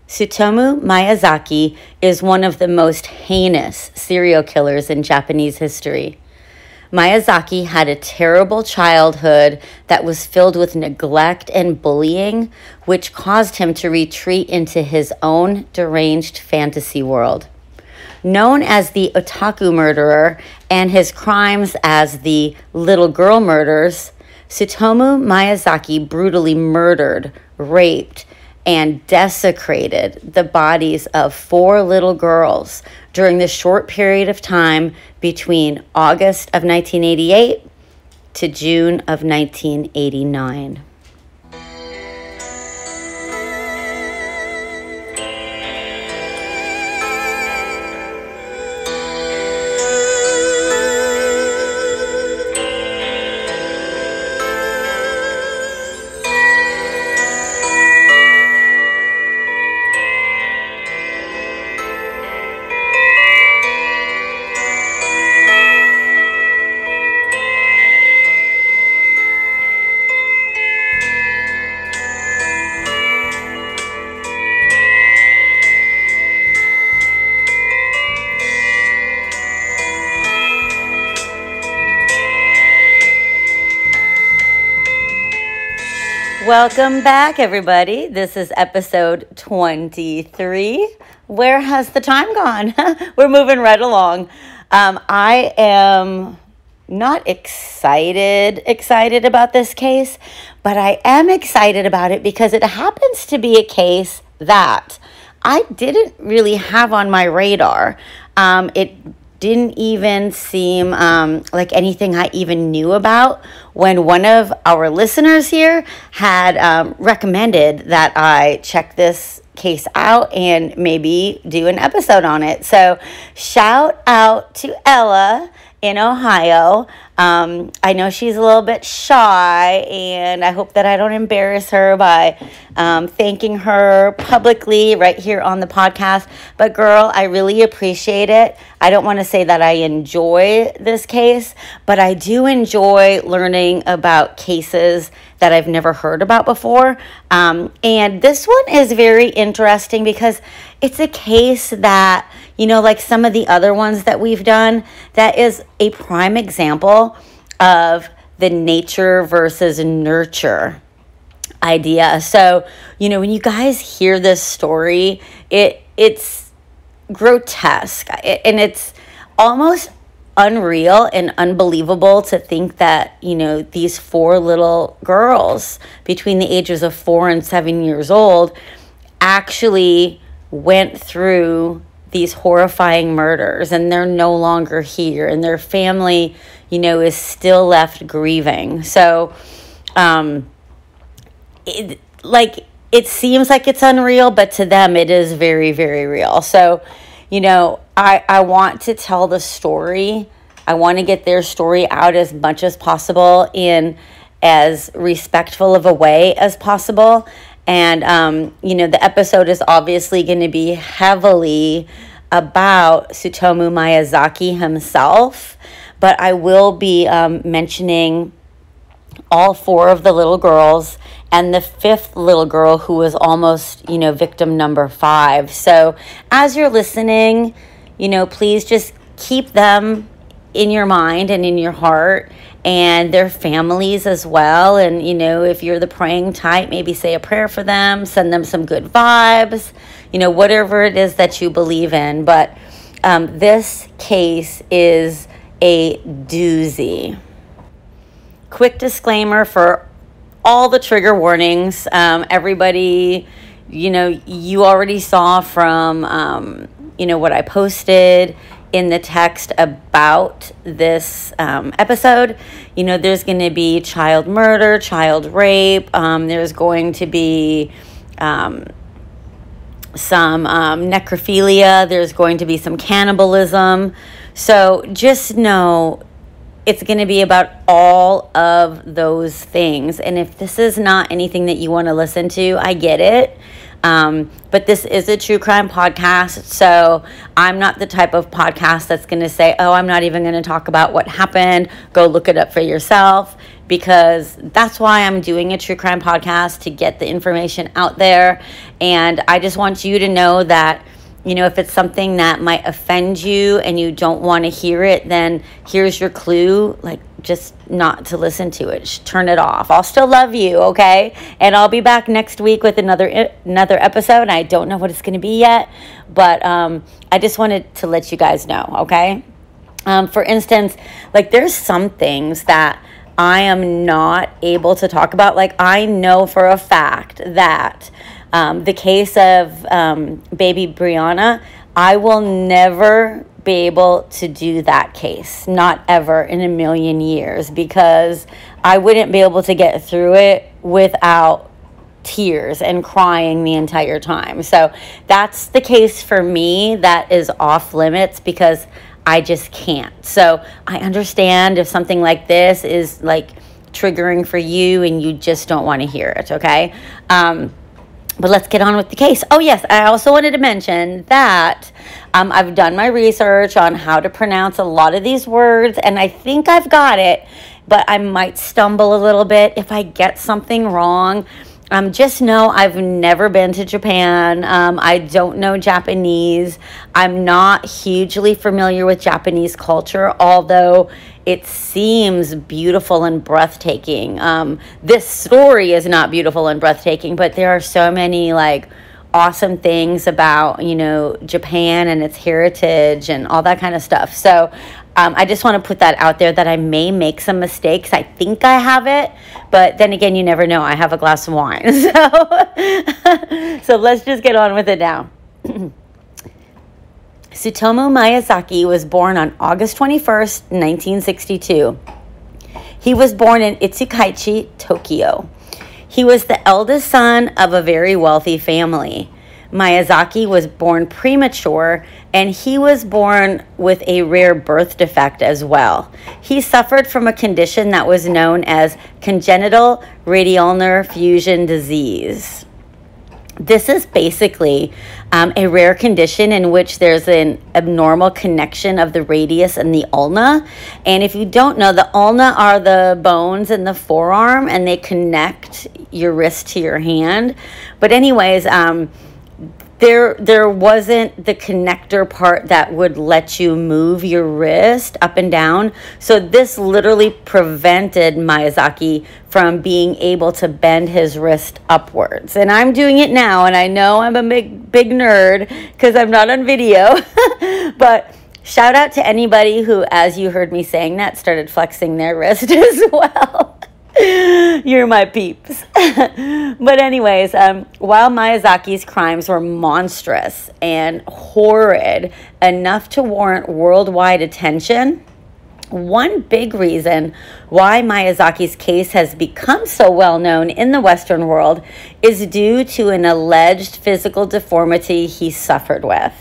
Tsutomu Miyazaki is one of the most heinous serial killers in Japanese history. Miyazaki had a terrible childhood that was filled with neglect and bullying, which caused him to retreat into his own deranged fantasy world. Known as the Otaku murderer and his crimes as the little girl murders, Tsutomu Miyazaki brutally murdered, raped, and desecrated the bodies of 4 little girls during the short period of time between August of 1988 to June of 1989. Welcome back, everybody. This is episode 23. Where has the time gone? We're moving right along. I am not excited about this case, but I am excited about it because it happens to be a case that I didn't really have on my radar. It didn't even seem like anything I even knew about when one of our listeners here had recommended that I check this case out and maybe do an episode on it. So shout out to Ella in Ohio. I know she's a little bit shy, and I hope that I don't embarrass her by thanking her publicly right here on the podcast. But girl, I really appreciate it. I don't want to say that I enjoy this case, but I do enjoy learning about cases that I've never heard about before. And this one is very interesting because it's a case that, you know, like some of the other ones that we've done, that is a prime example of the nature versus nurture idea. So, you know, when you guys hear this story, it's grotesque and it's almost unreal and unbelievable to think that, you know, these 4 little girls between the ages of 4 and 7 years old actually went through these horrifying murders, and they're no longer here, and their family, you know, is still left grieving. So, it seems like it's unreal, but to them it is very, very real. So, you know, I want to tell the story. I want to get their story out as much as possible in as respectful of a way as possible. And, you know, the episode is obviously going to be heavily about Tsutomu Miyazaki himself, but I will be mentioning all 4 of the little girls and the 5th little girl who was almost, you know, victim number 5. So as you're listening, you know, please just keep them in your mind and in your heart, and their families as well. And, you know, if you're the praying type, maybe say a prayer for them, send them some good vibes, you know, whatever it is that you believe in. But this case is a doozy. Quick disclaimer for all the trigger warnings. Everybody, you know, you already saw from, you know, what I posted in the text about this episode. You know, there's going to be child murder, child rape. There's going to be some necrophilia. There's going to be some cannibalism. So just know it's going to be about all of those things. And if this is not anything that you want to listen to, I get it. But this is a true crime podcast, so I'm not the type of podcast that's going to say, oh, I'm not even going to talk about what happened. Go look it up for yourself. because that's why I'm doing a true crime podcast, to get the information out there. And I just want you to know that, if it's something that might offend you and you don't want to hear it, then here's your clue, just not to listen to it. Turn it off. I'll still love you, okay? And I'll be back next week with another episode. I don't know what it's going to be yet, but I just wanted to let you guys know, okay? For instance, there's some things that I am not able to talk about. I know for a fact that the case of baby Brianna, I will never be able to do that case, not ever in a million years, because I wouldn't be able to get through it without tears and crying the entire time. So that's the case for me that is off limits, because I just can't. So I understand if something like this is triggering for you and you just don't want to hear it, okay? But let's get on with the case. Oh, yes, I also wanted to mention that I've done my research on how to pronounce a lot of these words, and I think I've got it, but I might stumble a little bit if I get something wrong. Just know I've never been to Japan. I don't know Japanese. I'm not hugely familiar with Japanese culture, although it seems beautiful and breathtaking. This story is not beautiful and breathtaking, but there are so many awesome things about, Japan and its heritage and all that kind of stuff. So I just want to put that out there, that I may make some mistakes. I think I have it, but then again, you never know. I have a glass of wine. So let's just get on with it now. Tsutomu Miyazaki was born on August 21st, 1962. He was born in Itsukaichi, Tokyo. He was the eldest son of a very wealthy family. Miyazaki was born premature, and he was born with a rare birth defect as well. He suffered from a condition that was known as congenital radioulnar fusion disease. This is basically a rare condition in which there's an abnormal connection of the radius and the ulna. And if you don't know, the ulna are the bones in the forearm, and they connect your wrist to your hand. But anyways, there wasn't the connector part that would let you move your wrist up and down. So this literally prevented Miyazaki from being able to bend his wrist upwards. And I'm doing it now, and I know I'm a big nerd because I'm not on video. But shout out to anybody who, as you heard me saying that, started flexing their wrist as well. You're my peeps. But anyways, while Miyazaki's crimes were monstrous and horrid enough to warrant worldwide attention, one big reason why Miyazaki's case has become so well known in the Western world is due to an alleged physical deformity he suffered with.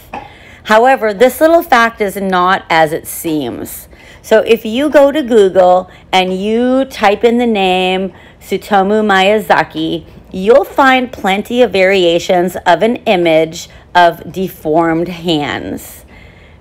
However, this little fact is not as it seems. So if you go to Google and you type in the name Tsutomu Miyazaki, you'll find plenty of variations of an image of deformed hands.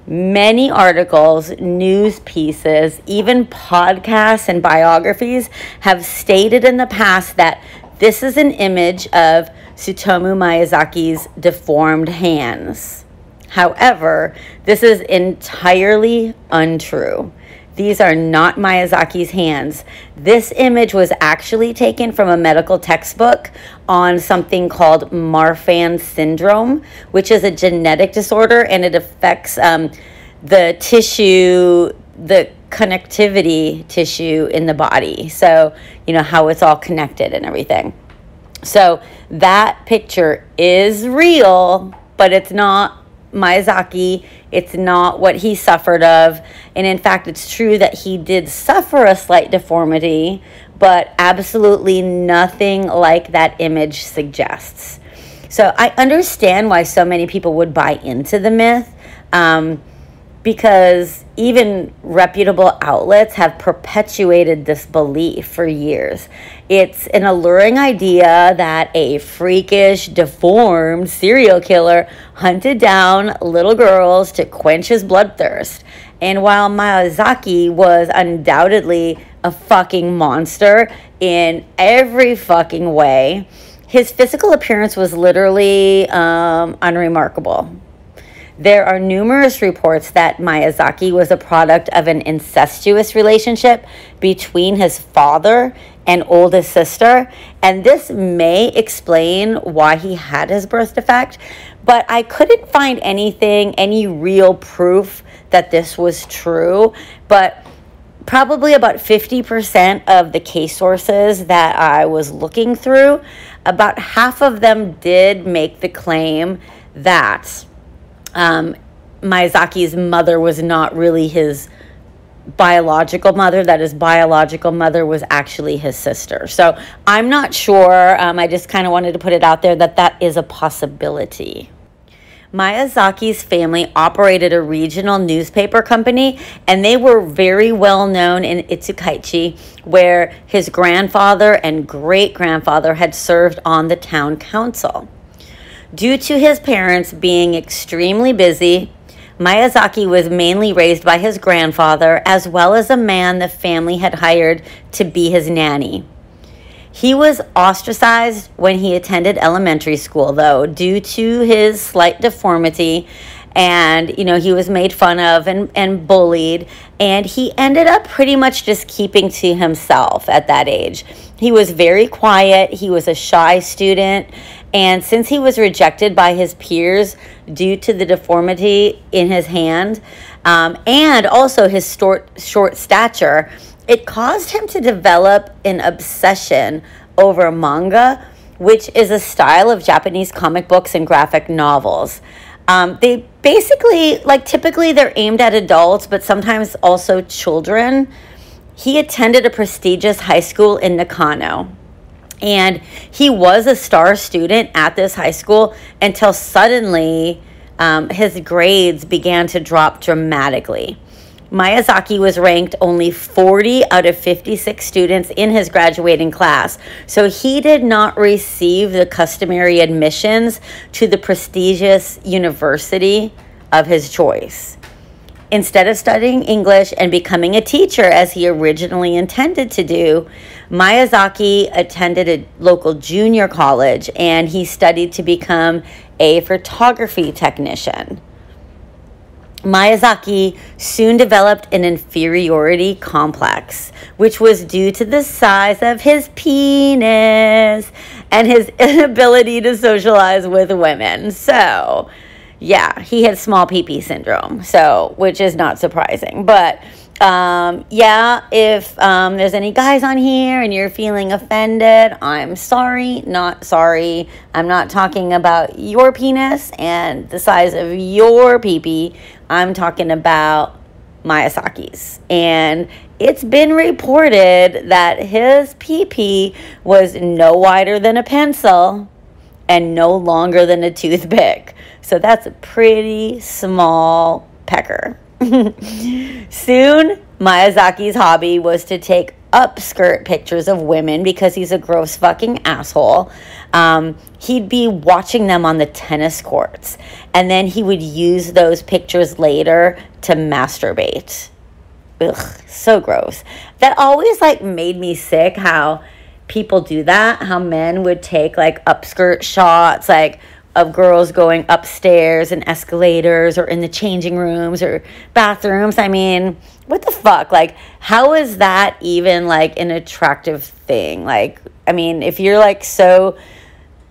Many articles, news pieces, even podcasts and biographies have stated in the past that this is an image of Tsutomu Miyazaki's deformed hands. However, this is entirely untrue. These are not Miyazaki's hands. This image was actually taken from a medical textbook on something called Marfan syndrome, which is a genetic disorder, and it affects the tissue, the connectivity tissue in the body. So, how it's all connected and everything. So that picture is real, but it's not Miyazaki. It's not what he suffered of. And in fact, it's true that he did suffer a slight deformity, but absolutely nothing like that image suggests. So I understand why so many people would buy into the myth, because even reputable outlets have perpetuated this belief for years. It's an alluring idea that a freakish, deformed serial killer hunted down little girls to quench his bloodthirst. And while Miyazaki was undoubtedly a fucking monster in every fucking way. His physical appearance was literally unremarkable. There are numerous reports that Miyazaki was a product of an incestuous relationship between his father and oldest sister, and this may explain why he had his birth defect, but I couldn't find any real proof that this was true. But probably about 50% of the case sources that I was looking through, about half of them did make the claim that Miyazaki's mother was not really his biological mother, that his biological mother was actually his sister. So I'm not sure. I just kind of wanted to put it out there that is a possibility. Miyazaki's family operated a regional newspaper company, and they were very well known in Itsukaichi, where his grandfather and great-grandfather had served on the town council. Due to his parents being extremely busy, Miyazaki was mainly raised by his grandfather, as well as a man the family had hired to be his nanny. He was ostracized when he attended elementary school, though, due to his slight deformity, and, he was made fun of and bullied, and he ended up pretty much just keeping to himself at that age. He was very quiet. He was a shy student, and since he was rejected by his peers due to the deformity in his hand, and also his short stature, it caused him to develop an obsession over manga, which is a style of Japanese comic books and graphic novels. They basically, typically they're aimed at adults, but sometimes also children. He attended a prestigious high school in Nakano, and he was a star student at this high school until suddenly his grades began to drop dramatically. Miyazaki was ranked only 40 out of 56 students in his graduating class, so he did not receive the customary admissions to the prestigious university of his choice. Instead of studying English and becoming a teacher as he originally intended to do, Miyazaki attended a local junior college, and he studied to become a photography technician. Miyazaki soon developed an inferiority complex, which was due to the size of his penis and his inability to socialize with women. So, yeah, he had small pee-pee syndrome, which is not surprising. But, if there's any guys on here and you're feeling offended, I'm sorry, not sorry. I'm not talking about your penis and the size of your pee-pee. I'm talking about Miyazaki's. And it's been reported that his pee-pee was no wider than a pencil and no longer than a toothpick. So that's a pretty small pecker. Soon, Miyazaki's hobby was to take upskirt pictures of women because he's a gross fucking asshole. He'd be watching them on the tennis courts, and then he would use those pictures later to masturbate. Ugh, so gross. That always made me sick how people do that, how men would take upskirt shots of girls going upstairs in escalators or in the changing rooms or bathrooms. I mean, what the fuck? How is that even an attractive thing? If you're so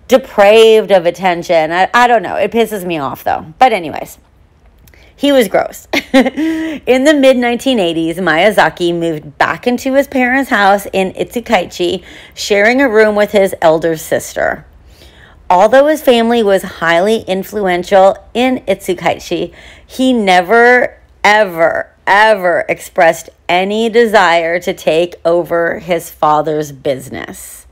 depraved of attention, I don't know. It pisses me off though. But anyways, he was gross. In the mid-1980s, Miyazaki moved back into his parents' house in Itsukaichi, sharing a room with his elder sister. Although his family was highly influential in Itsukaichi, he never, ever expressed any desire to take over his father's business.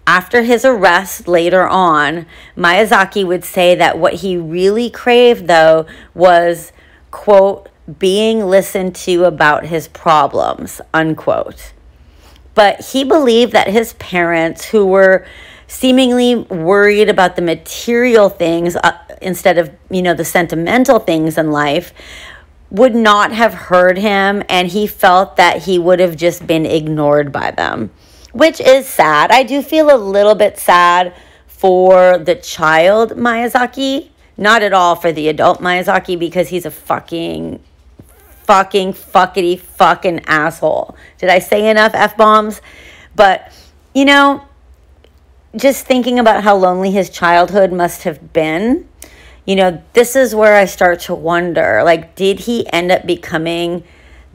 After his arrest later on, Miyazaki would say that what he really craved, though, was, quote, being listened to about his problems, unquote. But he believed that his parents, who were seemingly worried about the material things instead of, the sentimental things in life, would not have heard him, and he felt that he would have just been ignored by them, which is sad. I do feel a little bit sad for the child Miyazaki, not at all for the adult Miyazaki, because he's a fucking asshole. Did I say enough F-bombs? But, you know, just thinking about how lonely his childhood must have been, you know, this is where I start to wonder, like, did he end up becoming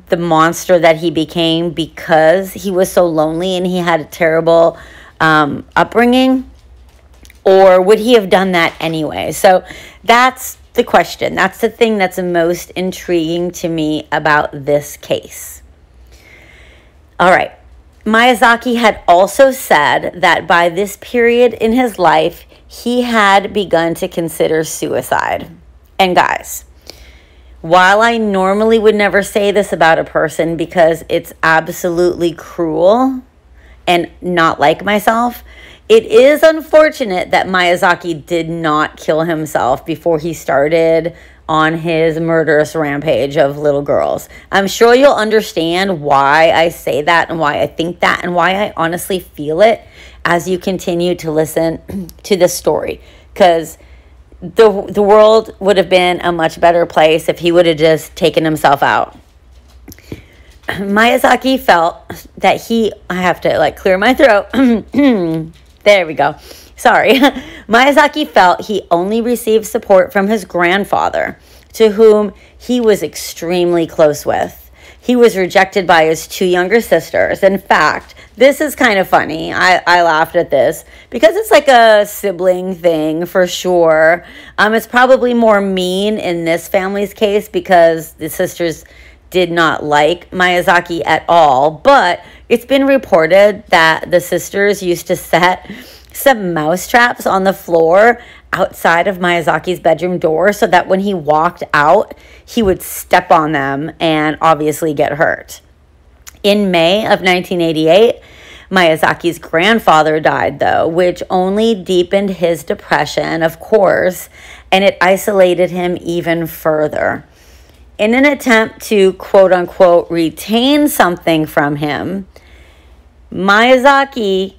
the monster that he became because he was so lonely and he had a terrible upbringing? Or would he have done that anyway? So that's the question. That's the thing that's the most intriguing to me about this case. All right. Miyazaki had also said that by this period in his life, he had begun to consider suicide. And guys, while I normally would never say this about a person because it's absolutely cruel and not like myself, it is unfortunate that Miyazaki did not kill himself before he started on his murderous rampage of little girls. I'm sure you'll understand why I say that and why I think that and why I honestly feel it as you continue to listen to this story. Because the world would have been a much better place if he would have just taken himself out. Miyazaki felt that I have to like clear my throat. There we go. Sorry. Miyazaki felt he only received support from his grandfather, to whom he was extremely close with. He was rejected by his two younger sisters. In fact, this is kind of funny. I laughed at this because it's like a sibling thing for sure. It's probably more mean in this family's case because the sisters did not like Miyazaki at all, but it's been reported that the sisters used to set some mouse traps on the floor outside of Miyazaki's bedroom door so that when he walked out, he would step on them and obviously get hurt. In May of 1988, Miyazaki's grandfather died, though, which only deepened his depression, of course, and it isolated him even further. In an attempt to, quote-unquote, retain something from him, Miyazaki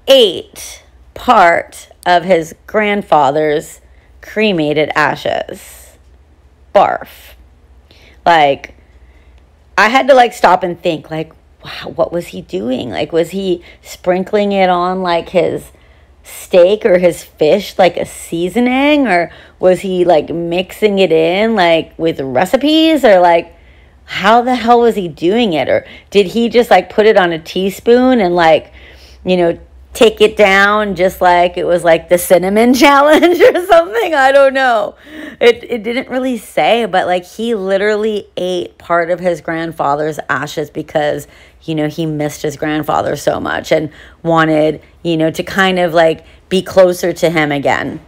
ate part of his grandfather's cremated ashes. Barf. Like, I had to, like, stop and think, like, wow, what was he doing? Like, was he sprinkling it on, like, his steak or his fish, like a seasoning? Or was he, like, mixing it in, like, with recipes? Or, like, how the hell was he doing it? Or did he just, like, put it on a teaspoon and, like, you know, take it down just like it was like the cinnamon challenge or something? I don't know. It didn't really say, but like he literally ate part of his grandfather's ashes because, you know, he missed his grandfather so much and wanted, you know, to kind of like be closer to him again.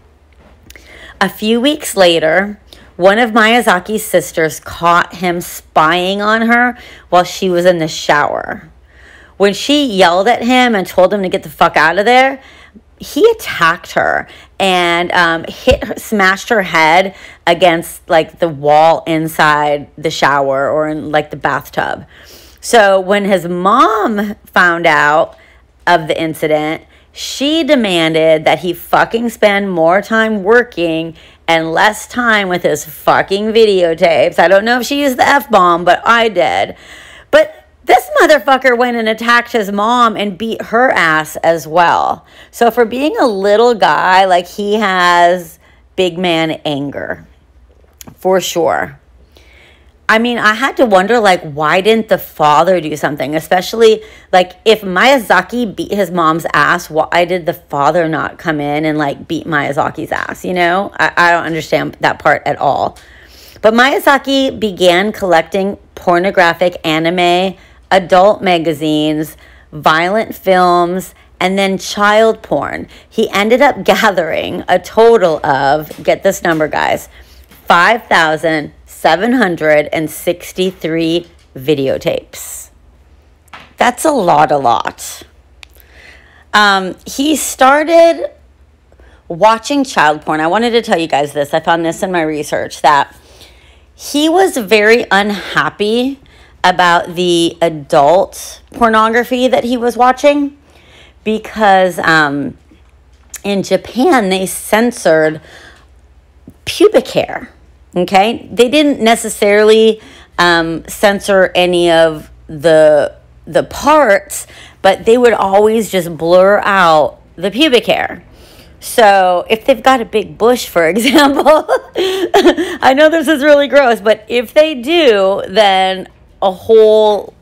A few weeks later, one of Miyazaki's sisters caught him spying on her while she was in the shower. When she yelled at him and told him to get the fuck out of there, he attacked her and smashed her head against like the wall inside the shower or in like the bathtub. So when his mom found out of the incident, she demanded that he fucking spend more time working and less time with his fucking videotapes. I don't know if she used the F-bomb, but I did. But this motherfucker went and attacked his mom and beat her ass as well. So for being a little guy, like he has big man anger. For sure. I mean, I had to wonder, like, why didn't the father do something? Especially, like, if Miyazaki beat his mom's ass, why did the father not come in and, like, beat Miyazaki's ass, you know? I don't understand that part at all. But Miyazaki began collecting pornographic anime, adult magazines, violent films, and then child porn. He ended up gathering a total of, get this number, guys, 5,763 videotapes. That's a lot. He started watching child porn. I wanted to tell you guys this. I found this in my research, that He was very unhappy about the adult pornography that he was watching because in Japan they censored pubic hair. Okay, they didn't necessarily censor any of the parts, but they would always just blur out the pubic hair. So if they've got a big bush, for example, I know this is really gross, but if they do, then a whole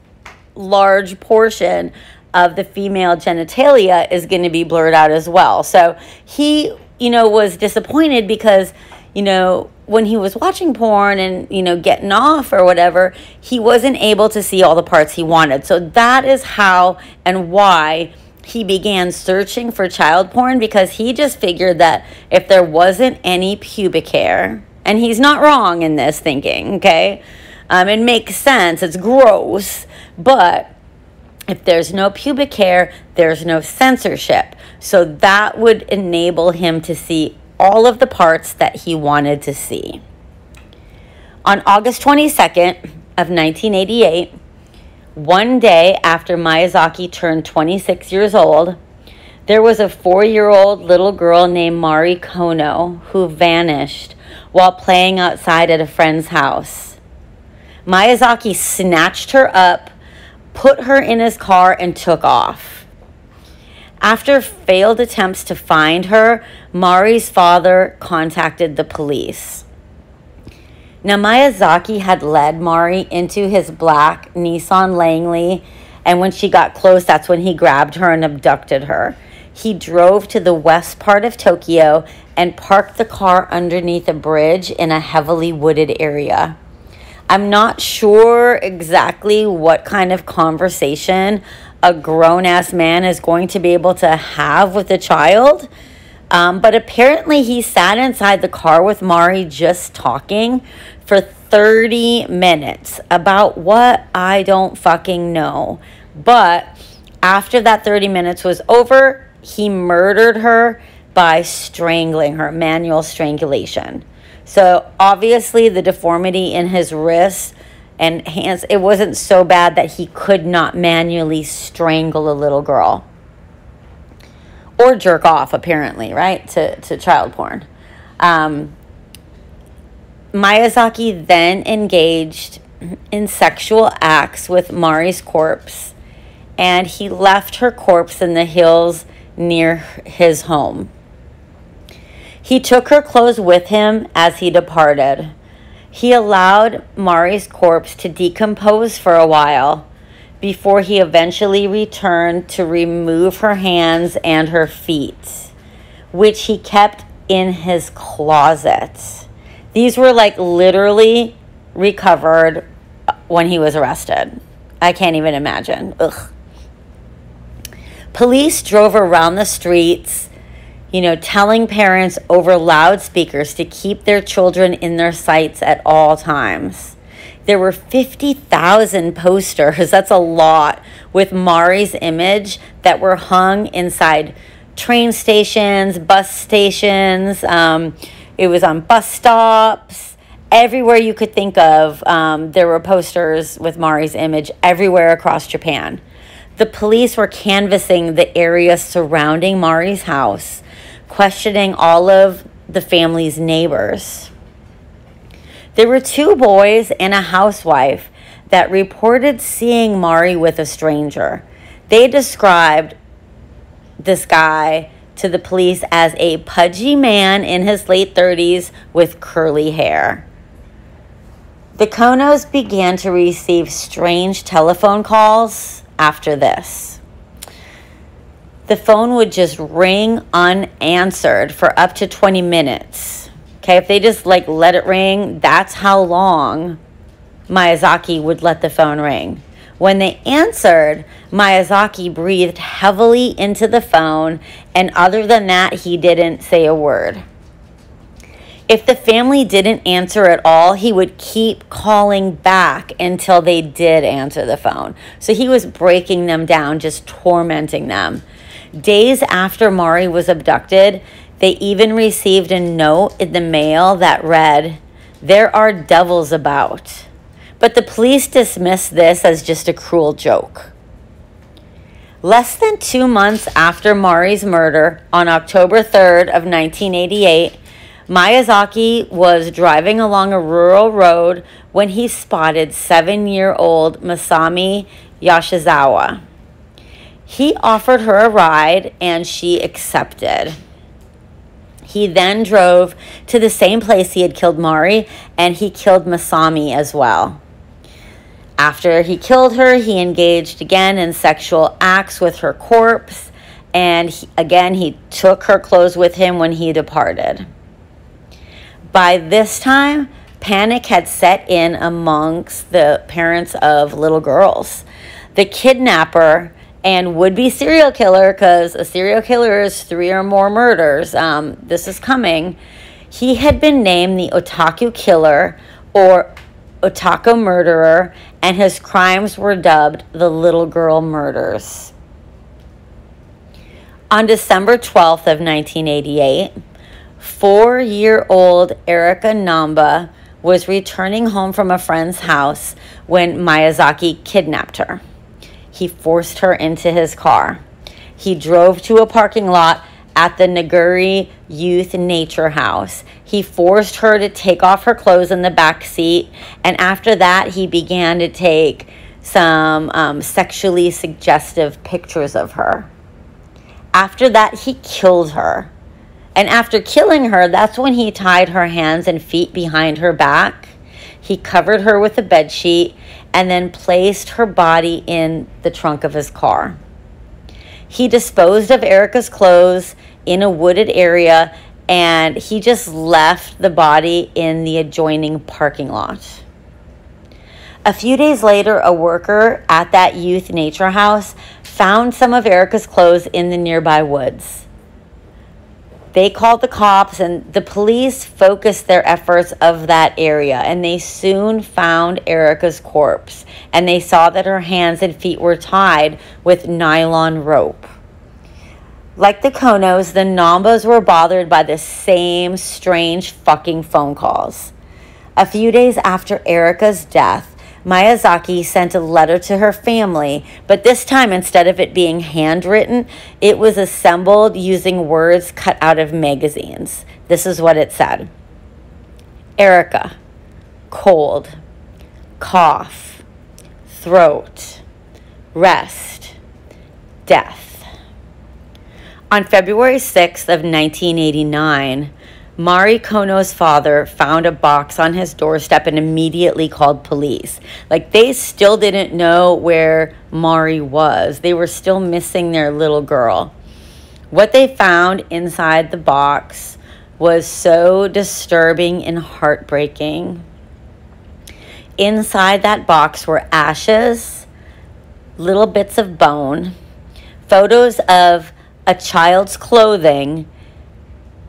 large portion of the female genitalia is going to be blurred out as well. So he, was disappointed because, when he was watching porn and, getting off or whatever, he wasn't able to see all the parts he wanted. So that is how and why he began searching for child porn, because he just figured that if there wasn't any pubic hair, and he's not wrong in this thinking, okay? It makes sense. It's gross. But if there's no pubic hair, there's no censorship. So that would enable him to see all of the parts that he wanted to see. On August 22nd of 1988, one day after Miyazaki turned 26 years old, there was a 4-year-old little girl named Mari Kono who vanished while playing outside at a friend's house. Miyazaki snatched her up, put her in his car, and took off. After failed attempts to find her, Mari's father contacted the police. Now, Miyazaki had led Mari into his black Nissan Langley, and when she got close, that's when he grabbed her and abducted her. He drove to the west part of Tokyo and parked the car underneath a bridge in a heavily wooded area. I'm not sure exactly what kind of conversation a grown-ass man is going to be able to have with a child, but apparently he sat inside the car with Mari just talking for 30 minutes about what I don't fucking know. But after that 30 minutes was over, he murdered her by strangling her, manual strangulation. So obviously the deformity in his wrists and hands, it wasn't so bad that he could not manually strangle a little girl. Or jerk off, apparently, right, to child porn. Miyazaki then engaged in sexual acts with Mari's corpse, and he left her corpse in the hills near his home. He took her clothes with him as he departed. He allowed Mari's corpse to decompose for a while before he eventually returned to remove her hands and her feet, which he kept in his closet. These were like literally recovered when he was arrested. I can't even imagine. Ugh. Police drove around the streets, telling parents over loudspeakers to keep their children in their sights at all times. There were 50,000 posters, that's a lot, with Mari's image that were hung inside train stations, bus stations. It was on bus stops. Everywhere you could think of, there were posters with Mari's image everywhere across Japan. The police were canvassing the area surrounding Mari's house, questioning all of the family's neighbors. There were 2 boys and a housewife that reported seeing Mari with a stranger. They described this guy to the police as a pudgy man in his late 30s with curly hair. The Konos began to receive strange telephone calls after this. The phone would just ring unanswered for up to 20 minutes. Okay, if they just let it ring, that's how long Miyazaki would let the phone ring. When they answered, Miyazaki breathed heavily into the phone, and other than that, he didn't say a word. If the family didn't answer at all, he would keep calling back until they did answer the phone. So he was breaking them down, just tormenting them. Days after Mari was abducted, they even received a note in the mail that read, There are devils about. But the police dismiss this as just a cruel joke. Less than 2 months after Mari's murder, on October 3rd of 1988, Miyazaki was driving along a rural road when he spotted 7-year-old Masami Yoshizawa. He offered her a ride and she accepted. He then drove to the same place he had killed Mari, and he killed Masami as well. After he killed her, he engaged again in sexual acts with her corpse, and he took her clothes with him when he departed. By this time, panic had set in amongst the parents of little girls. The kidnapper and would-be serial killer, because a serial killer is 3 or more murders, this is coming, he had been named the Otaku killer or Otaku murderer, and his crimes were dubbed the little girl murders. On December 12th of 1988, 4-year-old Erika Namba was returning home from a friend's house when Miyazaki kidnapped her. He forced her into his car. He drove to a parking lot at the Naguri Youth Nature House. He forced her to take off her clothes in the back seat, and after that, he began to take some sexually suggestive pictures of her. After that, he killed her. And after killing her, that's when he tied her hands and feet behind her back. He covered her with a bedsheet and then placed her body in the trunk of his car. He disposed of Erika's clothes in a wooded area, and he just left the body in the adjoining parking lot. A few days later, a worker at that youth nature house found some of Erika's clothes in the nearby woods. They called the cops, and the police focused their efforts of that area, and they soon found Erika's corpse, and they saw that her hands and feet were tied with nylon rope. Like the Konos, the Nambas were bothered by the same strange fucking phone calls. A few days after Erika's death, Miyazaki sent a letter to her family, but this time, instead of it being handwritten, it was assembled using words cut out of magazines. This is what it said. Erika, cold, cough, throat, rest, death. On February 6th of 1989, Mari Kono's father found a box on his doorstep and immediately called police. Like, they still didn't know where Mari was. They were still missing their little girl. What they found inside the box was so disturbing and heartbreaking. Inside that box were ashes, little bits of bone, photos of a child's clothing,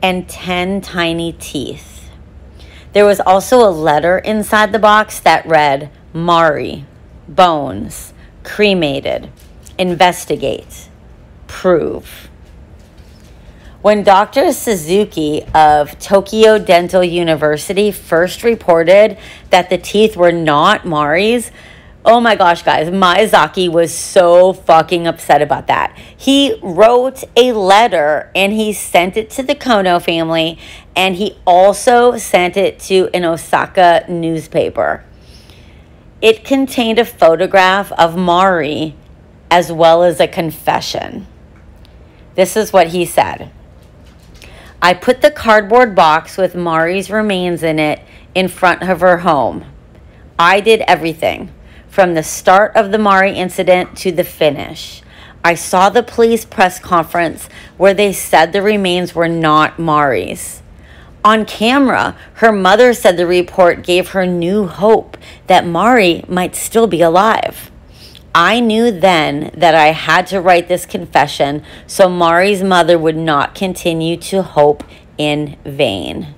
and 10 tiny teeth. There was also a letter inside the box that read, Mari, bones, cremated, investigate, prove. When Dr. Suzuki of Tokyo Dental University first reported that the teeth were not Mari's, oh my gosh, guys, Miyazaki was so fucking upset about that. He wrote a letter and he sent it to the Kono family, and he also sent it to an Osaka newspaper. It contained a photograph of Mari as well as a confession. This is what he said. I put the cardboard box with Mari's remains in it in front of her home. I did everything, from the start of the Mari incident to the finish. I saw the police press conference where they said the remains were not Mari's. On camera, her mother said the report gave her new hope that Mari might still be alive. I knew then that I had to write this confession so Mari's mother would not continue to hope in vain.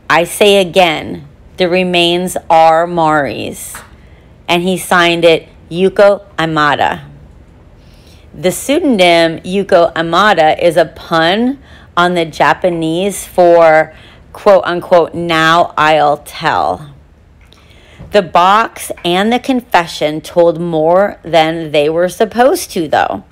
I say again, the remains are Mari's. And he signed it Yuko Amada. The pseudonym Yuko Amada is a pun on the Japanese for quote unquote, now I'll tell. The box and the confession told more than they were supposed to, though.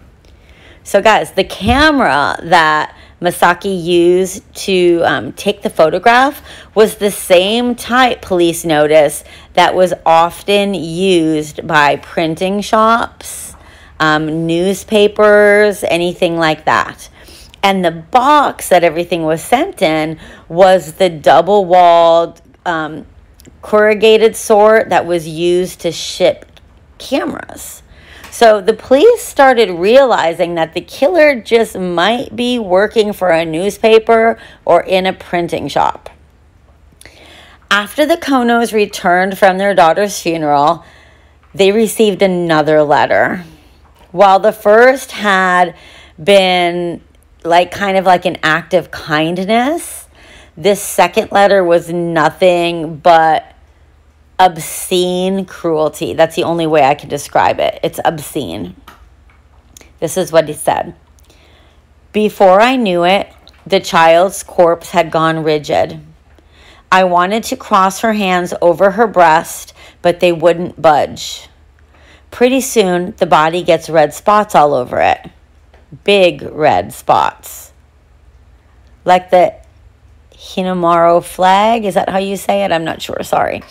So guys, the camera that Miyazaki used to take the photograph was the same type, police noticed, that was often used by printing shops, newspapers, anything like that. And the box that everything was sent in was the double-walled, corrugated sort that was used to ship cameras. So the police started realizing that the killer just might be working for a newspaper or in a printing shop. After the Konos returned from their daughter's funeral, they received another letter. While the first had been kind of like an act of kindness, this second letter was nothing but obscene cruelty. That's the only way I can describe it. It's obscene. This is what he said. Before I knew it, the child's corpse had gone rigid. I wanted to cross her hands over her breast, but they wouldn't budge. Pretty soon, the body gets red spots all over it. Big red spots. Like the Hinamaro flag. Is that how you say it? I'm not sure. Sorry.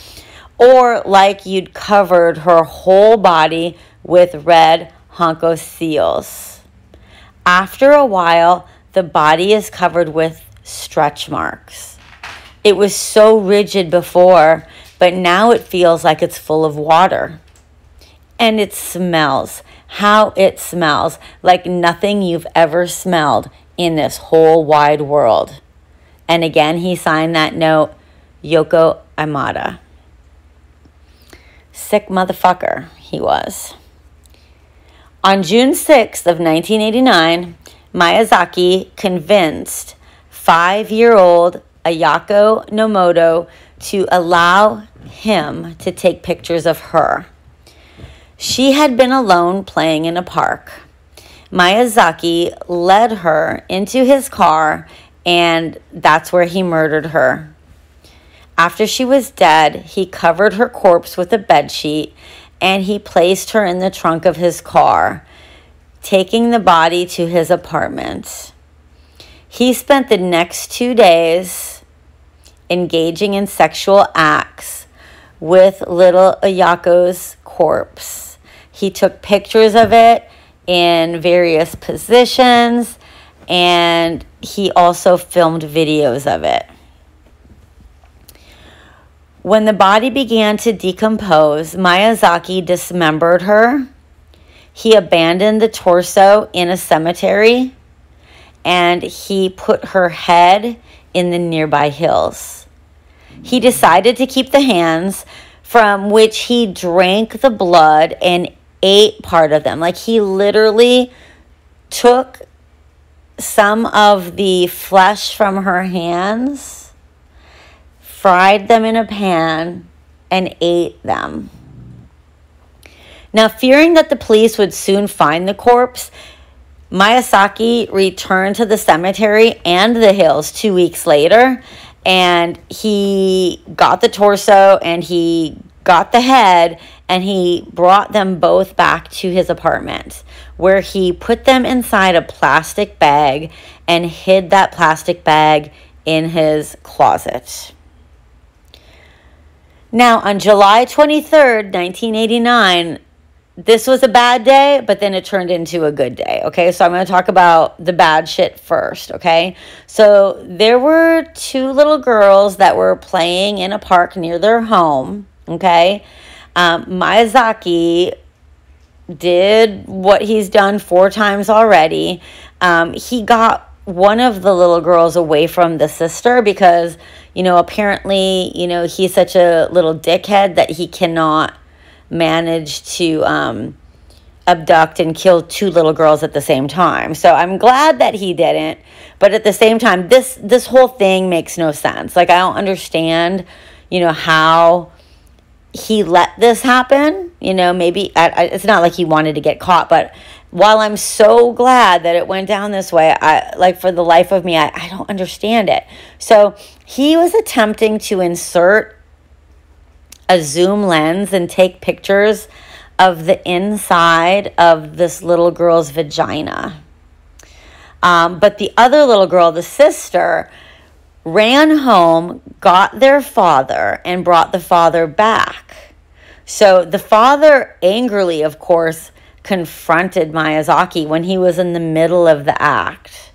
Or like you'd covered her whole body with red honko seals. After a while, the body is covered with stretch marks. It was so rigid before, but now it feels like it's full of water. And it smells. How it smells like nothing you've ever smelled in this whole wide world. And again, he signed that note, Yoko Amada. Sick motherfucker he was. On June 6th of 1989, Miyazaki convinced 5-year-old Ayako Nomoto to allow him to take pictures of her. She had been alone playing in a park. Miyazaki led her into his car, and that's where he murdered her. After she was dead, he covered her corpse with a bedsheet, and he placed her in the trunk of his car, taking the body to his apartment. He spent the next 2 days engaging in sexual acts with little Ayako's corpse. He took pictures of it in various positions, and he also filmed videos of it. When the body began to decompose, Miyazaki dismembered her. He abandoned the torso in a cemetery, and he put her head in the nearby hills. He decided to keep the hands, from which he drank the blood and ate part of them. Like, he literally took some of the flesh from her hands, fried them in a pan, and ate them. Now, fearing that the police would soon find the corpse, Miyazaki returned to the cemetery and the hills 2 weeks later, and he got the torso and he got the head, and he brought them both back to his apartment, where he put them inside a plastic bag and hid that plastic bag in his closet. Now, on July 23rd, 1989, this was a bad day, but then it turned into a good day, okay? So I'm going to talk about the bad shit first, okay? So there were 2 little girls that were playing in a park near their home, okay? Miyazaki did what he's done 4 times already. He got one of the little girls away from the sister because, apparently, he's such a little dickhead that he cannot manage to abduct and kill 2 little girls at the same time. So I'm glad that he didn't. But at the same time, this whole thing makes no sense. Like, I don't understand, how he let this happen. Maybe it's not like he wanted to get caught, but while I'm so glad that it went down this way, for the life of me, I don't understand it. So he was attempting to insert a zoom lens and take pictures of the inside of this little girl's vagina. But the other little girl, the sister, ran home, got their father, and brought the father back. So the father angrily, of course, confronted Miyazaki when he was in the middle of the act.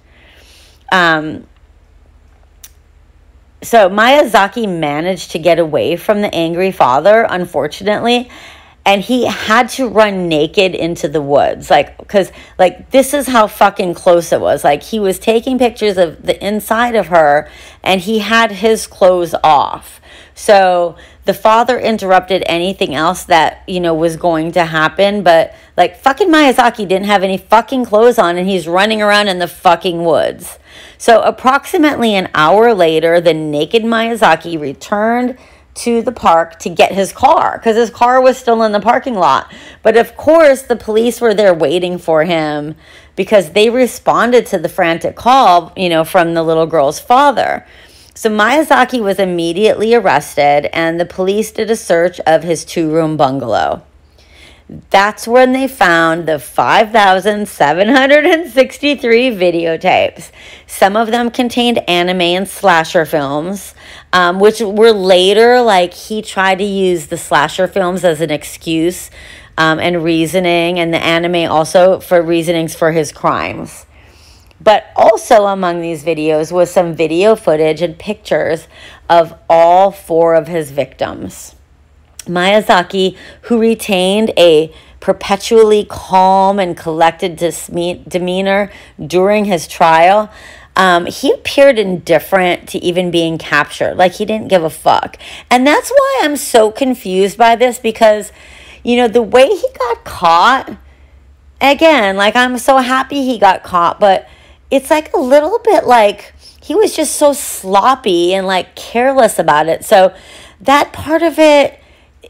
So Miyazaki managed to get away from the angry father, unfortunately, and he had to run naked into the woods, because this is how fucking close it was. Like, he was taking pictures of the inside of her, and he had his clothes off. So the father interrupted anything else that, was going to happen, but, fucking Miyazaki didn't have any fucking clothes on, and he's running around in the fucking woods. So approximately an hour later, the naked Miyazaki returned to the park to get his car, because his car was still in the parking lot. But of course, the police were there waiting for him because they responded to the frantic call, from the little girl's father. So Miyazaki was immediately arrested, and the police did a search of his 2-room bungalow. That's when they found the 5,763 videotapes. Some of them contained anime and slasher films, which were later, he tried to use the slasher films as an excuse and reasoning, and the anime also for reasonings for his crimes. But also among these videos was some video footage and pictures of all 4 of his victims. Miyazaki, who retained a perpetually calm and collected demeanor during his trial, he appeared indifferent to even being captured. He didn't give a fuck. And that's why I'm so confused by this, because, the way he got caught, again, I'm so happy he got caught, but it's a little bit he was just so sloppy and careless about it. So that part of it,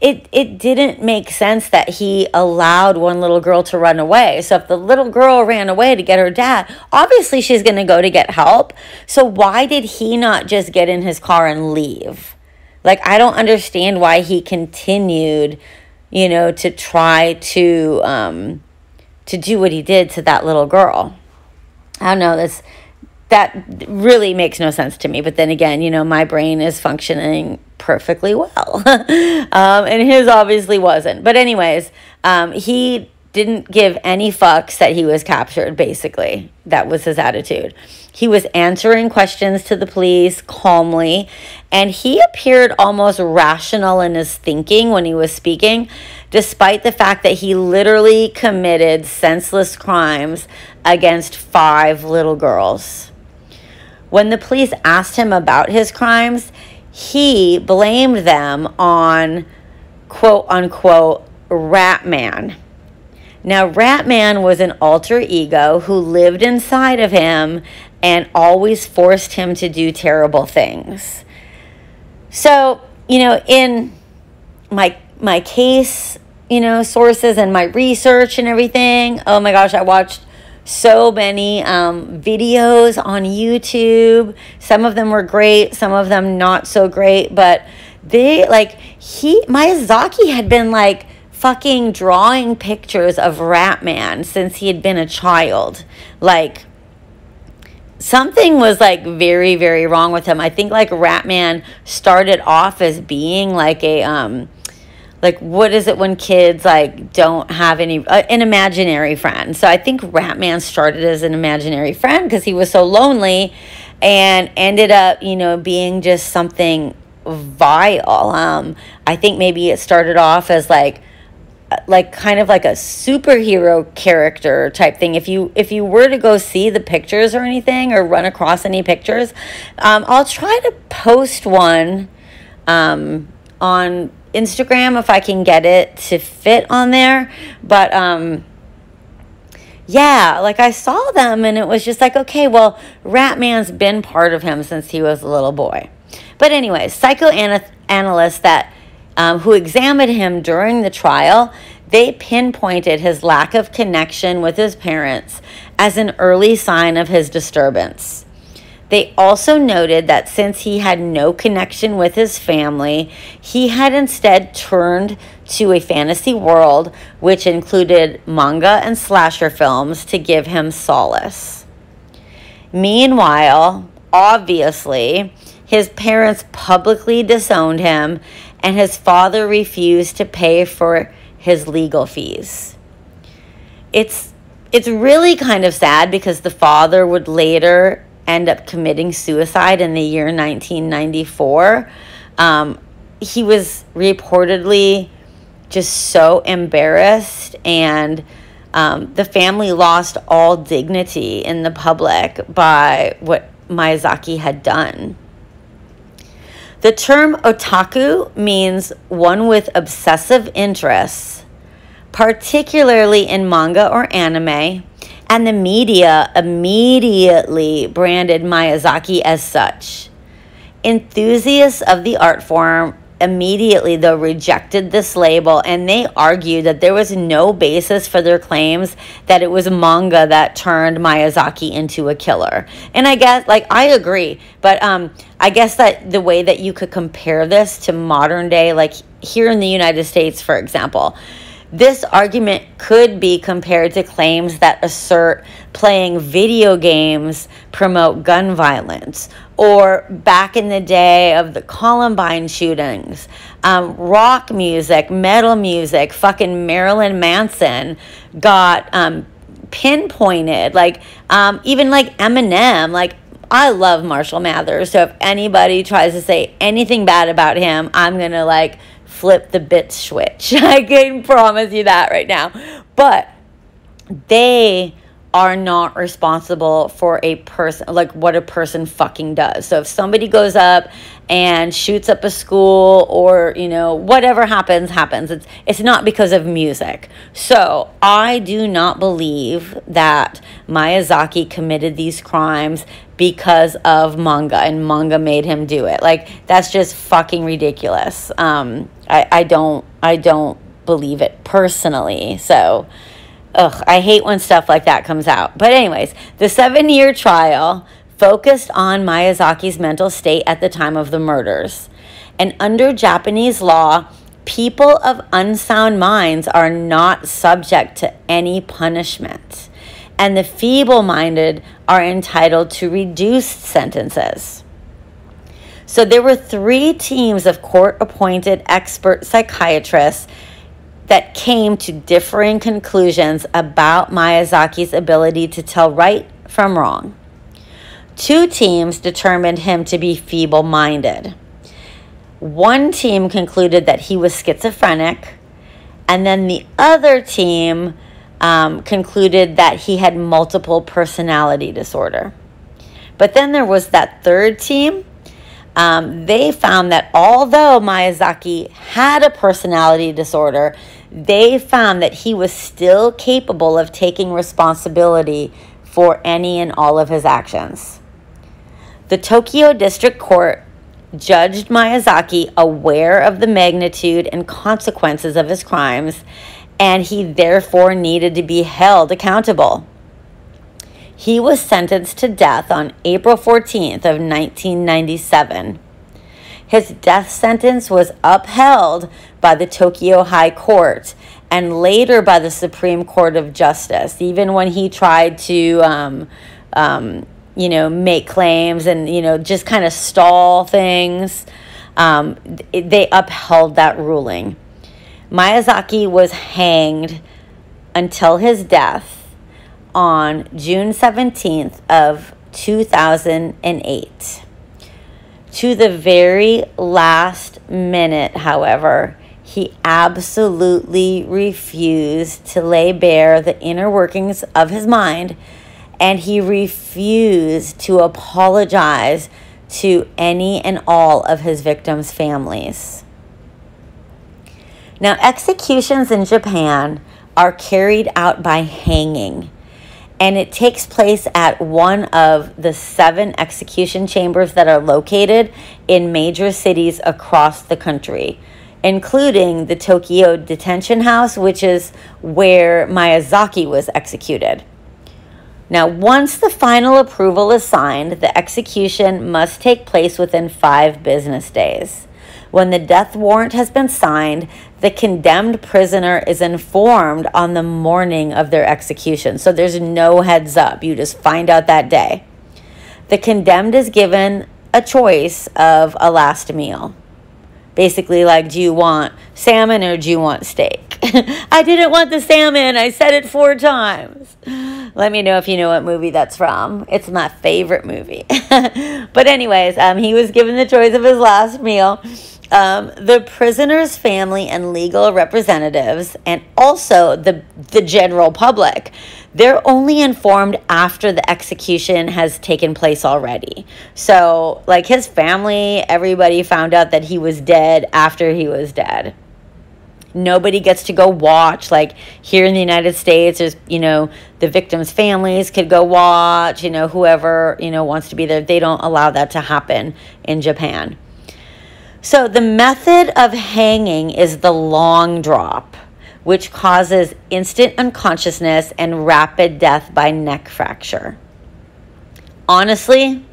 it didn't make sense that he allowed one little girl to run away. So if the little girl ran away to get her dad, obviously she's going to go to get help. So why did he not just get in his car and leave? I don't understand why he continued, to try to do what he did to that little girl. I don't know, that really makes no sense to me. But then again, my brain is functioning perfectly well. And his obviously wasn't. But anyways, he didn't give any fucks that he was captured, basically. That was his attitude. He was answering questions to the police calmly, and he appeared almost rational in his thinking when he was speaking, despite the fact that he literally committed senseless crimes against 5 little girls. When the police asked him about his crimes, he blamed them on, quote unquote, Rat Man. Now, Rat Man was an alter ego who lived inside of him and always forced him to do terrible things. So, in my case, sources and my research and everything, oh my gosh, I watched so many videos on YouTube. Some of them were great, some of them not so great, but Miyazaki had been fucking drawing pictures of Rat Man since he had been a child. Something was very, very wrong with him. I think Rat Man started off as being a what is it when kids don't have an imaginary friend? So I think Rat Man started as an imaginary friend because he was so lonely, and ended up being just something vile. I think maybe it started off as kind of a superhero character type thing. If you were to go see the pictures or anything, or run across any pictures, I'll try to post one on Instagram if I can get it to fit on there. But yeah, I saw them, and it was just okay, well, Rat Man's been part of him since he was a little boy. But anyways, psychoanalysts that who examined him during the trial, they pinpointed his lack of connection with his parents as an early sign of his disturbance. They also noted that since he had no connection with his family, he had instead turned to a fantasy world, which included manga and slasher films, to give him solace. Meanwhile, obviously, his parents publicly disowned him, and his father refused to pay for his legal fees. It's really kind of sad because the father would later end up committing suicide in the year 1994. He was reportedly just so embarrassed, and the family lost all dignity in the public by what Miyazaki had done. The term otaku means one with obsessive interests, particularly in manga or anime, and the media immediately branded Miyazaki as such. Enthusiasts of the art form immediately, though, rejected this label, and they argued that there was no basis for their claims that it was manga that turned Miyazaki into a killer. And I guess, I agree, but I guess that the way that you could compare this to modern day, like here in the United States, for example, this argument could be compared to claims that assert playing video games promote gun violence, or back in the day of the Columbine shootings, rock music, metal music, fucking Marilyn Manson got pinpointed, even like Eminem, I love Marshall Mathers, so if anybody tries to say anything bad about him, I'm gonna flip the bit switch. I can promise you that right now. But they are not responsible for a person, what a person fucking does. So if somebody goes up and shoots up a school, or whatever happens, it's not because of music. So I do not believe that Miyazaki committed these crimes because of manga, and manga made him do it. That's just fucking ridiculous. I don't believe it personally. So I hate when stuff like that comes out. But anyways, the 7-year trial focused on Miyazaki's mental state at the time of the murders. And under Japanese law, people of unsound minds are not subject to any punishment, and the feeble-minded are entitled to reduced sentences. So there were 3 teams of court-appointed expert psychiatrists that came to differing conclusions about Miyazaki's ability to tell right from wrong. 2 teams determined him to be feeble-minded. 1 team concluded that he was schizophrenic, and then the other team concluded that he had multiple personality disorder. But then there was that 3rd team. They found that although Miyazaki had a personality disorder, they found that he was still capable of taking responsibility for any and all of his actions. The Tokyo District Court judged Miyazaki aware of the magnitude and consequences of his crimes, and he therefore needed to be held accountable. He was sentenced to death on April 14th of 1997. His death sentence was upheld by the Tokyo High Court and later by the Supreme Court of Justice, even when he tried to, make claims and, just kind of stall things. They upheld that ruling. Miyazaki was hanged until his death on June 17th of 2008. To the very last minute, however, he absolutely refused to lay bare the inner workings of his mind, and he refused to apologize to any and all of his victims' families. Now, executions in Japan are carried out by hanging, and it takes place at one of the 7 execution chambers that are located in major cities across the country. including the Tokyo detention house, which is where Miyazaki was executed. Now, once the final approval is signed, the execution must take place within 5 business days. When the death warrant has been signed, the condemned prisoner is informed on the morning of their execution. So there's no heads up. You just find out that day. The condemned is given a choice of a last meal. Basically, like, do you want salmon or do you want steak? I didn't want the salmon. I said it 4 times. Let me know if you know what movie that's from. It's my favorite movie. But anyways, he was given the choice of his last meal. The prisoner's family and legal representatives, and also the general public, they're only informed after the execution has taken place already. So, like, his family, everybody found out that he was dead after he was dead. Nobody gets to go watch. Like, here in the United States, there's, the victims' families could go watch, whoever, wants to be there. They don't allow that to happen in Japan. So the method of hanging is the long drop, which causes instant unconsciousness and rapid death by neck fracture. Honestly,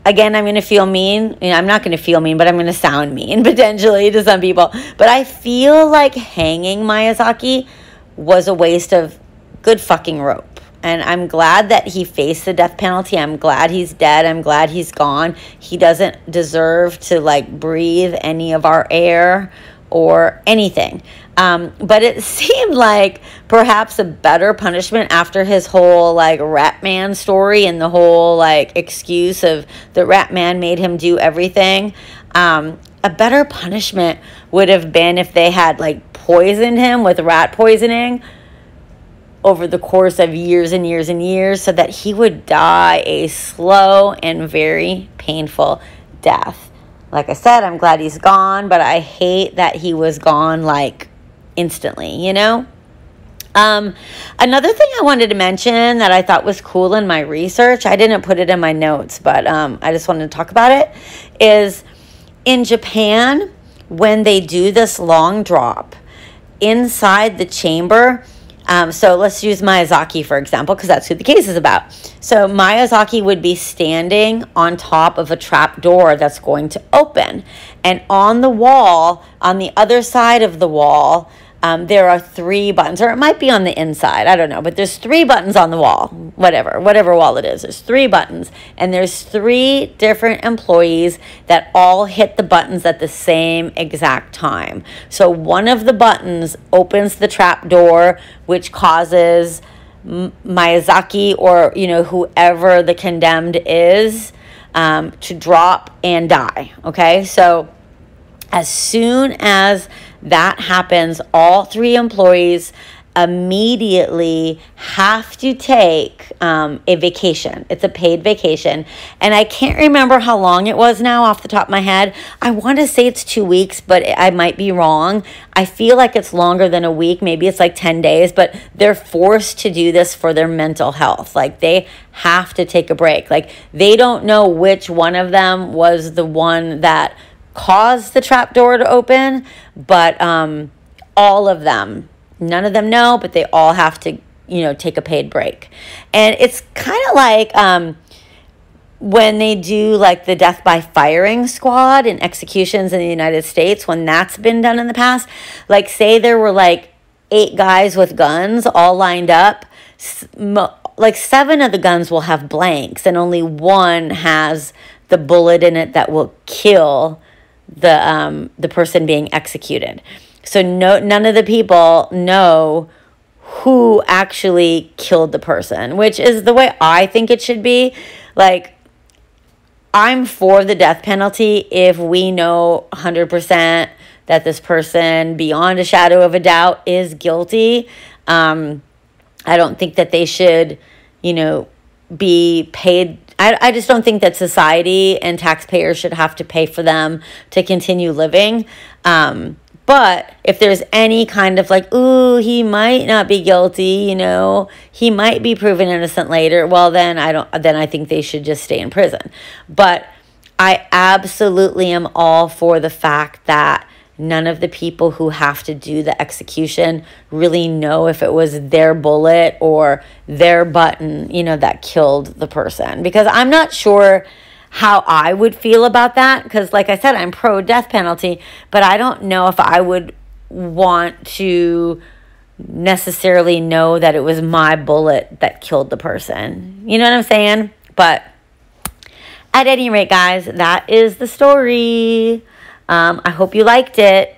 again, I'm going to feel mean. I'm not going to feel mean, but I'm going to sound mean potentially to some people. But I feel like hanging Miyazaki was a waste of good fucking rope. And I'm glad that he faced the death penalty. I'm glad he's dead. I'm glad he's gone. He doesn't deserve to, breathe any of our air or anything. But it seemed like perhaps a better punishment after his whole, Rat Man story and the whole, excuse of the Rat Man made him do everything. A better punishment would have been if they had, poisoned him with rat poisoning over the course of years and years and years so that he would die a slow and very painful death. Like I said, I'm glad he's gone, but I hate that he was gone, instantly, Another thing I wanted to mention that I thought was cool in my research, I didn't put it in my notes, but I just wanted to talk about it, is in Japan, when they do this long drop, inside the chamber, so let's use Miyazaki, for example, because that's who the case is about. So Miyazaki would be standing on top of a trap door that's going to open. And on the wall, on the other side of the wall, there are 3 buttons, or it might be on the inside, I don't know, but there's 3 buttons on the wall, whatever wall it is, there's 3 buttons, and there's 3 different employees that all hit the buttons at the same exact time. So one of the buttons opens the trap door, which causes Miyazaki or, whoever the condemned is, to drop and die, okay? So as soon as that happens, all 3 employees immediately have to take a vacation. It's a paid vacation. And I can't remember how long it was now off the top of my head. I want to say it's 2 weeks, but I might be wrong. I feel like it's longer than a week. Maybe it's 10 days, but they're forced to do this for their mental health. They have to take a break. They don't know which one of them was the one that caused the trap door to open, but all of them, none of them know, but they all have to, take a paid break. And it's kind of like when they do the death by firing squad and executions in the United States, when that's been done in the past, say there were 8 guys with guns all lined up, 7 of the guns will have blanks and only 1 has the bullet in it that will kill the person being executed. So none of the people know who actually killed the person, which is the way I think it should be. I'm for the death penalty if we know 100% that this person, beyond a shadow of a doubt, is guilty. I don't think that they should, be paid. I just don't think that society and taxpayers should have to pay for them to continue living. But if there's any kind of ooh, he might not be guilty, he might be proven innocent later, well, then I think they should just stay in prison. But I absolutely am all for the fact that none of the people who have to do the execution really know if it was their bullet or their button, that killed the person. Because I'm not sure how I would feel about that. Because like I said, I'm pro death penalty, but I don't know if I would want to necessarily know that it was my bullet that killed the person. You know what I'm saying? But at any rate, guys, that is the story. I hope you liked it.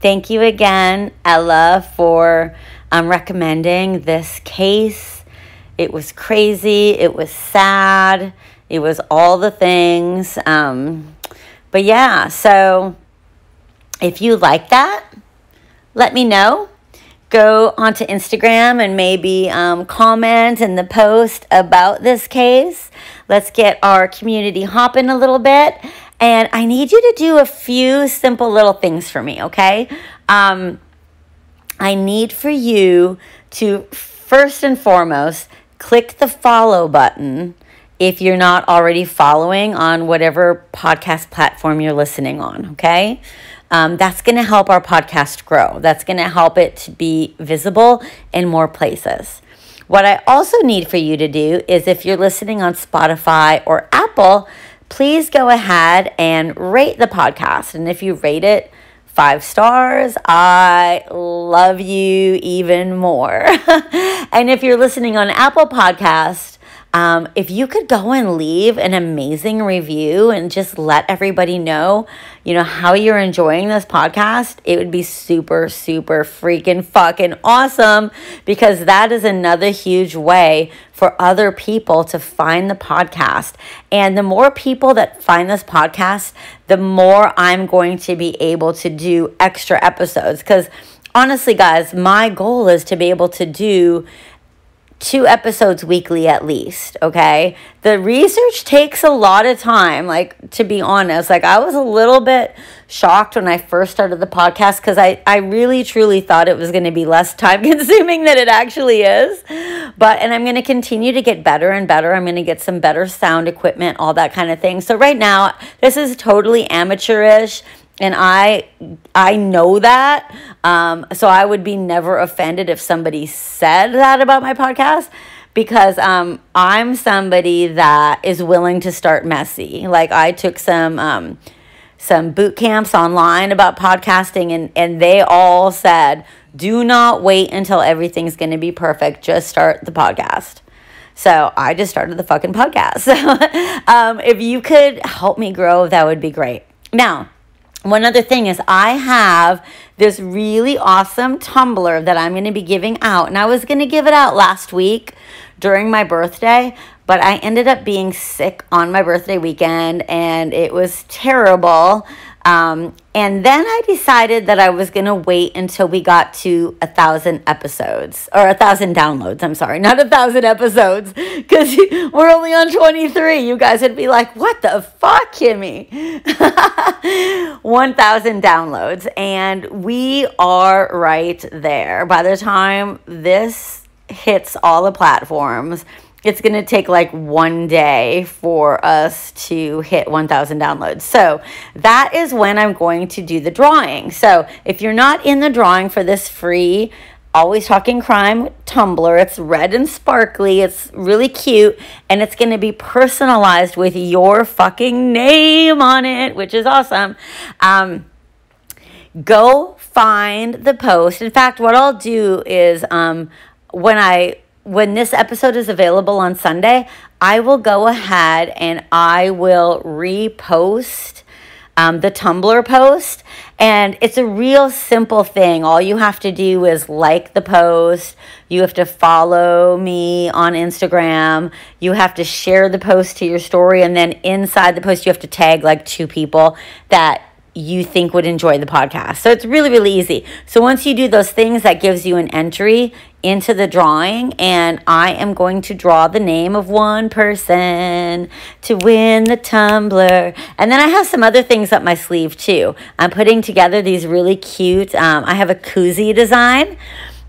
Thank you again, Ella, for recommending this case. It was crazy. It was sad. It was all the things. But yeah, so if you like that, let me know. Go onto Instagram and maybe comment in the post about this case. Let's get our community hopping a little bit. And I need you to do a few simple little things for me, okay? I need for you to, first and foremost, click the follow button if you're not already following on whatever podcast platform you're listening on, okay? That's going to help our podcast grow. That's going to help it to be visible in more places. What I also need for you to do is, if you're listening on Spotify or Apple, please go ahead and rate the podcast. And if you rate it 5 stars, I love you even more. And if you're listening on Apple Podcast, if you could go and leave an amazing review and just let everybody know, how you're enjoying this podcast, it would be super, super freaking fucking awesome, because that is another huge way for other people to find the podcast. And the more people that find this podcast, the more I'm going to be able to do extra episodes. Because honestly, guys, my goal is to be able to do 2 episodes weekly at least, okay? The research takes a lot of time, to be honest. I was a little bit shocked when I first started the podcast, because I really, truly thought it was going to be less time consuming than it actually is. And I'm going to continue to get better and better. I'm going to get some better sound equipment, all that kind of thing. So right now, this is totally amateurish. And I know that, so I would be never offended if somebody said that about my podcast, because I'm somebody that is willing to start messy. I took some boot camps online about podcasting, and they all said, do not wait until everything's going to be perfect. Just start the podcast. So I just started the fucking podcast. So if you could help me grow, that would be great. Now, one other thing is, I have this really awesome tumbler that I'm going to be giving out. And I was going to give it out last week during my birthday, but I ended up being sick on my birthday weekend, and it was terrible. And then I decided that I was going to wait until we got to 1,000 episodes, or 1,000 downloads. I'm sorry, not 1,000 episodes, because we're only on 23. You guys would be like, what the fuck, Kimmy? 1,000 downloads. And we are right there. By the time this hits all the platforms, it's going to take 1 day for us to hit 1,000 downloads. So that is when I'm going to do the drawing. So if you're not in the drawing for this free Always Talking Crime tumbler, it's red and sparkly, it's really cute, and it's going to be personalized with your fucking name on it, which is awesome. Go find the post. In fact, what I'll do is when this episode is available on Sunday, I will go ahead and I will repost the Tumblr post. And it's a real simple thing. All you have to do is like the post. You have to follow me on Instagram. You have to share the post to your story. And then inside the post, you have to tag 2 people that you think would enjoy the podcast. So it's really, really easy. So once you do those things, that gives you an entry into the drawing, and I am going to draw the name of one person to win the tumbler. And then I have some other things up my sleeve too. I'm putting together these really cute, I have a koozie design,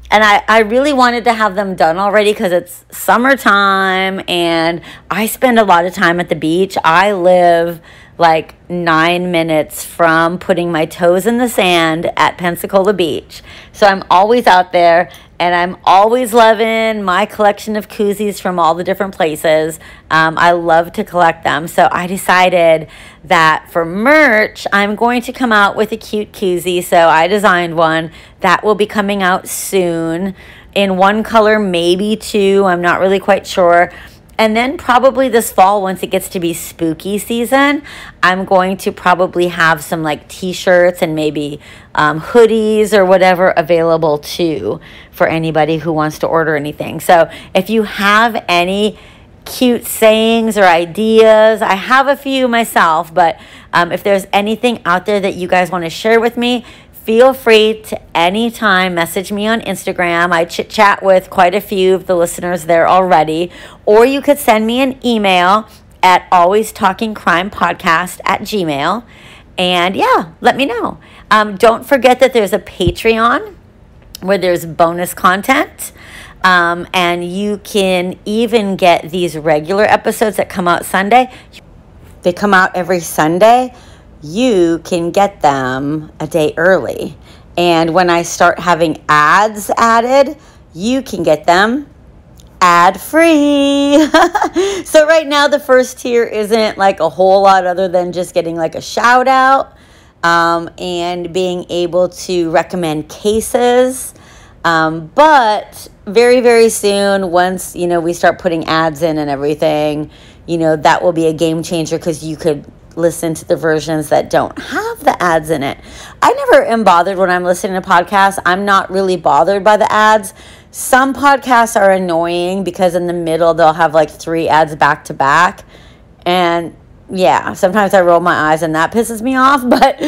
And I really wanted to have them done already because it's summertime and I spend a lot of time at the beach. I live like 9 minutes from putting my toes in the sand at Pensacola Beach. So I'm always out there and I'm always loving my collection of koozies from all the different places. I love to collect them. So I decided that for merch, I'm going to come out with a cute koozie. So I designed one that will be coming out soon in one color, maybe two. I'm not really quite sure. And then probably this fall, once it gets to be spooky season, I'm going to probably have some like t-shirts and maybe hoodies or whatever available too for anybody who wants to order anything. So if you have any cute sayings or ideas, I have a few myself, but if there's anything out there that you guys want to share with me, feel free to anytime message me on Instagram. I chit-chat with quite a few of the listeners there already. Or you could send me an email at alwaystalkingcrimepodcast@gmail.com. And yeah, let me know. Don't forget that there's a Patreon where there's bonus content. And you can even get these regular episodes that come out Sunday. They come out every Sunday. You can get them a day early. And when I start having ads added, you can get them ad-free. So right now the first tier isn't like a whole lot other than just getting like a shout out and being able to recommend cases. But very, very soon, once, we start putting ads in and everything, that will be a game changer because you could listen to the versions that don't have the ads in it. I never am bothered when I'm listening to podcasts. I'm not really bothered by the ads. Some podcasts are annoying because in the middle they'll have like 3 ads back to back. And yeah, sometimes I roll my eyes and that pisses me off. But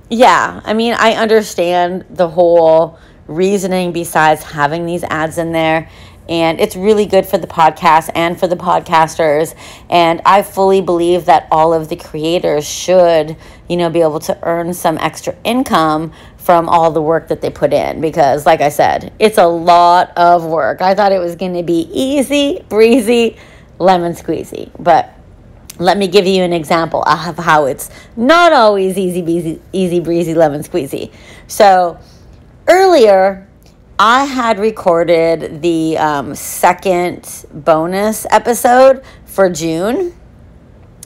yeah, I mean, I understand the whole reasoning besides having these ads in there. And it's really good for the podcast and for the podcasters. And I fully believe that all of the creators should, be able to earn some extra income from all the work that they put in. Because, like I said, it's a lot of work. I thought it was going to be easy, breezy, lemon squeezy. But let me give you an example of how it's not always easy, breezy, lemon squeezy. So, earlier, I had recorded the second bonus episode for June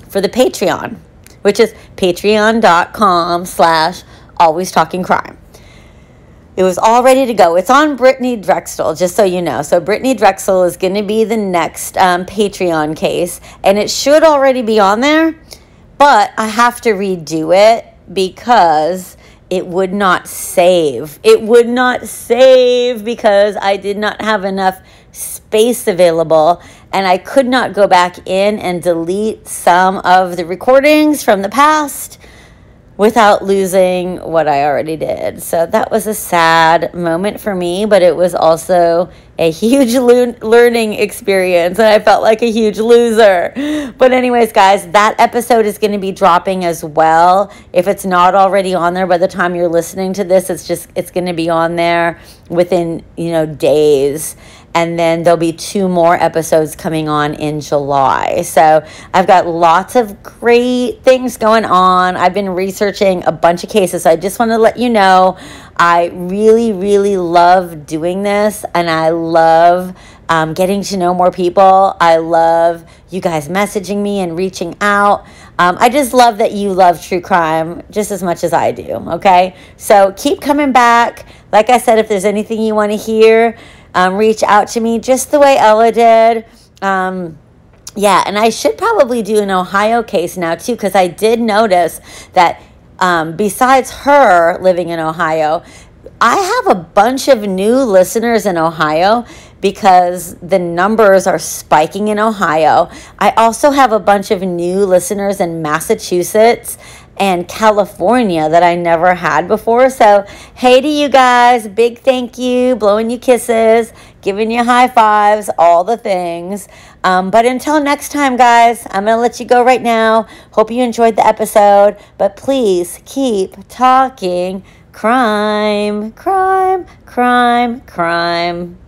for the Patreon, which is patreon.com/alwaystalkingcrime. It was all ready to go. It's on Brittany Drexel, just so you know. So Brittany Drexel is going to be the next Patreon case, and it should already be on there, but I have to redo it because it would not save. It would not save because I did not have enough space available, and I could not go back in and delete some of the recordings from the past without losing what I already did. So that was a sad moment for me, but it was also a huge learning experience, and I felt like a huge loser. But anyways, guys, that episode is going to be dropping as well. If it's not already on there by the time you're listening to this, it's going to be on there within, days. And then there'll be 2 more episodes coming on in July. So I've got lots of great things going on. I've been researching a bunch of cases. So I just want to let you know, I really, really love doing this. And I love getting to know more people. I love you guys messaging me and reaching out. I just love that you love true crime just as much as I do, okay? So keep coming back. Like I said, if there's anything you want to hear, reach out to me just the way Ella did. Yeah, and I should probably do an Ohio case now too, because I did notice that besides her living in Ohio, I have a bunch of new listeners in Ohio because the numbers are spiking in Ohio. I also have a bunch of new listeners in Massachusetts and California that I never had before. So, hey to you guys, big thank you, blowing you kisses, giving you high fives, all the things. But until next time, guys, I'm going to let you go right now. Hope you enjoyed the episode, but please keep talking crime, crime, crime, crime.